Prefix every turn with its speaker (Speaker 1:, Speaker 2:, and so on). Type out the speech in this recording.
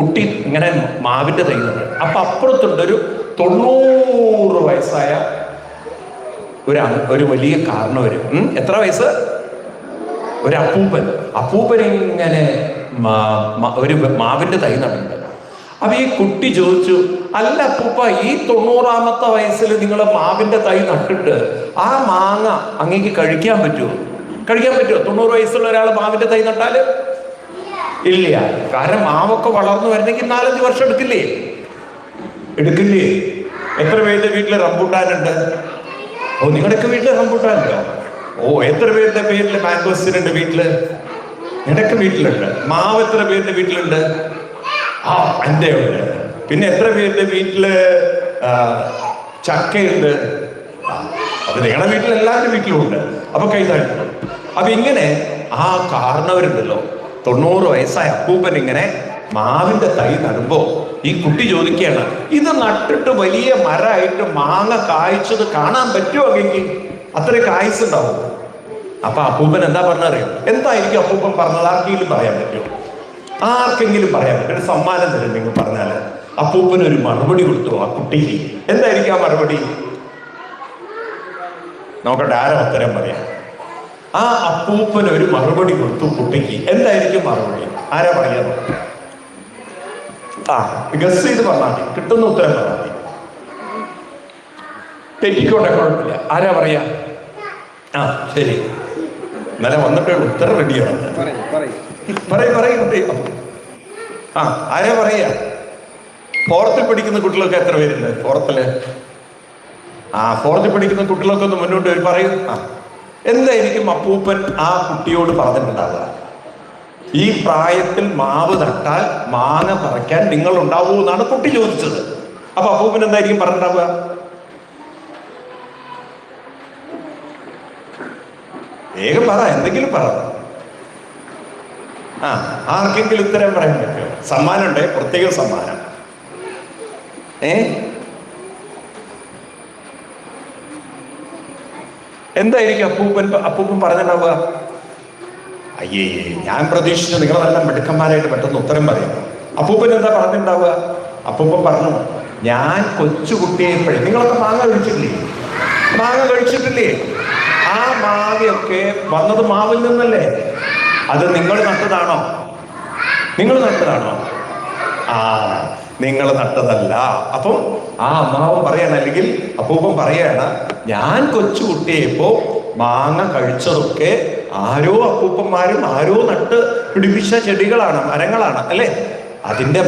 Speaker 1: കുട്ടി ഇങ്ങനെ മാവിന്റെ തൈ നട്ടു. അപ്പൊ അപ്പുറത്തുണ്ട് ഒരു 90 വയസ്സായ ഒരു വലിയ കാരണവര്. എത്ര വയസ്സ്? ഒരു അപ്പൂപ്പൻ ഇങ്ങനെ ഒരു മാവിന്റെ തൈ നട്ടിട്ടുണ്ട്. അപ്പൊ ഈ കുട്ടി ചോദിച്ചു, അല്ല അപ്പൂപ്പ, ഈ 90-ാമത്തെ വയസ്സിൽ നിങ്ങൾ മാവിന്റെ തൈ നട്ടിട്ട് ആ മാങ്ങ അങ്ങേക്ക് കഴിക്കാൻ പറ്റുമോ? 90 വയസ്സുള്ള ഒരാൾ മാവിന്റെ തൈ നട്ടാല്? ഇല്ല. കാരണം മാവൊക്കെ വളർന്നു വരണമെങ്കിൽ 4-5 വർഷം എടുക്കില്ലേ? എത്ര പേരുടെ വീട്ടില് റംബൂട്ടാനുണ്ട്? ഓ, നിങ്ങളുടെയൊക്കെ വീട്ടില് റംബൂട്ടാനുണ്ടോ? ഓ, എത്ര പേരുടെ പേരില് മാംഗോസിനുണ്ട് വീട്ടില്? നിങ്ങളുടെയൊക്കെ വീട്ടിലുണ്ട്. മാവ് എത്ര പേരുടെ വീട്ടിലുണ്ട്? ആ, എൻ്റെ ഉണ്ട്. പിന്നെ എത്ര പേരുടെ വീട്ടില് ചക്കയുണ്ട്? അത് നിങ്ങളുടെ വീട്ടിൽ എല്ലാവരുടെ വീട്ടിലും ഉണ്ട്. അപ്പൊ കൈതാഴ്ത്തു. അപ്പൊ ഇങ്ങനെ ആ കാരണവരുണ്ടല്ലോ, 90 വയസ്സായ അപ്പൂപ്പൻ ഇങ്ങനെ മാവിന്റെ തൈ നടുമ്പോ ഈ കുട്ടി ചോദിക്കുകയാണ്, ഇത് നട്ടിട്ട് വലിയ മരമായിട്ട് മാങ്ങ കായ്ച്ചത് കാണാൻ പറ്റുമോ? എങ്കിൽ അത്രയ്ക്ക് ആയുസുണ്ടാവും. അപ്പൊ അപ്പൂപ്പൻ എന്താ പറഞ്ഞറിയാം? എന്തായിരിക്കും അപ്പൂപ്പൻ പറഞ്ഞത്? ആർക്കെങ്കിലും പറയാൻ പറ്റുമോ? ആർക്കെങ്കിലും പറയാൻ പറ്റും? ഒരു സമ്മാനം തരും നിങ്ങൾ പറഞ്ഞാല്. അപ്പൂപ്പൻ ഒരു മറുപടി കൊടുത്തു ആ കുട്ടിക്ക്. എന്തായിരിക്കും ആ മറുപടി? നോക്കട്ടെ, ആരാ ഉത്തരം പറയാം? ആ അപ്പൂപ്പൻ ഒരു മറുപടി കൊടുത്തു കുട്ടിക്ക്. എന്തായിരിക്കും മറുപടി? ആരാ പറയാ? ഗസ് ചെയ്ത് പറഞ്ഞാൽ മതി, കിട്ടുന്ന ഉത്തരം പറഞ്ഞാൽ മതി. തെറ്റിക്കോട്ടെ, കുഴപ്പമില്ല. ആരാ പറയാ? ശരി, ഇന്നലെ വന്നിട്ട് ഉത്തരം റെഡിയാണ്. പറയും. ആരാ പറയാ? 4th പഠിക്കുന്ന കുട്ടികളൊക്കെ എത്ര പേരുണ്ട്? 4th 4th പഠിക്കുന്ന കുട്ടികളൊക്കെ ഒന്ന് മുന്നോട്ട് വരും, പറയും. എന്തായിരിക്കും അപ്പൂപ്പൻ ആ കുട്ടിയോട് പറഞ്ഞിട്ടുണ്ടാവുക? ഈ പ്രായത്തിൽ മാവ് നട്ടാൽ മാങ്ങ പറിക്കാൻ നിങ്ങൾ ഉണ്ടാവൂ എന്നാണ് കുട്ടി ചോദിച്ചത്. അപ്പൊ അപ്പൂപ്പൻ എന്തായിരിക്കും പറഞ്ഞിട്ടുണ്ടാവുക? വേഗം പറ, എന്തെങ്കിലും പറ. ആർക്കെങ്കിലും ഉത്തരം പറയാൻ പറ്റുമോ? സമ്മാനമുണ്ട്, പ്രത്യേക സമ്മാനം. എന്തായിരിക്കും അപ്പൂപ്പൻ പറഞ്ഞിട്ടുണ്ടാവുക? അയ്യേ, ഞാൻ പ്രതീക്ഷിച്ചു നിങ്ങൾ നല്ല മിടുക്കന്മാരായിട്ട് പെട്ടെന്ന് ഉത്തരം പറയും. അപ്പൂപ്പൻ എന്താ പറഞ്ഞിട്ടുണ്ടാവുക? അപ്പൂപ്പൻ പറഞ്ഞു, ഞാൻ കൊച്ചുകുട്ടിയെപ്പോഴേ, നിങ്ങളൊക്കെ മാങ്ങ കഴിച്ചിട്ടില്ലേ? ആ മാങ്ങയൊക്കെ വന്നത് മാവിൽ നിന്നല്ലേ? അത് നിങ്ങൾ നട്ടതാണോ? നിങ്ങൾ നട്ടതല്ല. അപ്പം ആ അമ്മാവൻ പറയാണ്, അല്ലെങ്കിൽ അപ്പൂപ്പൻ പറയാണ്, ഞാൻ കൊച്ചുകുട്ടിയെപ്പോ മാങ്ങ കഴിച്ചതൊക്കെ ആരോ അപ്പൂപ്പന്മാരും ആരോ നട്ട് പിടിപ്പിച്ച ചെടികളാണ്, മരങ്ങളാണ്, അല്ലേ? അതിന്റെ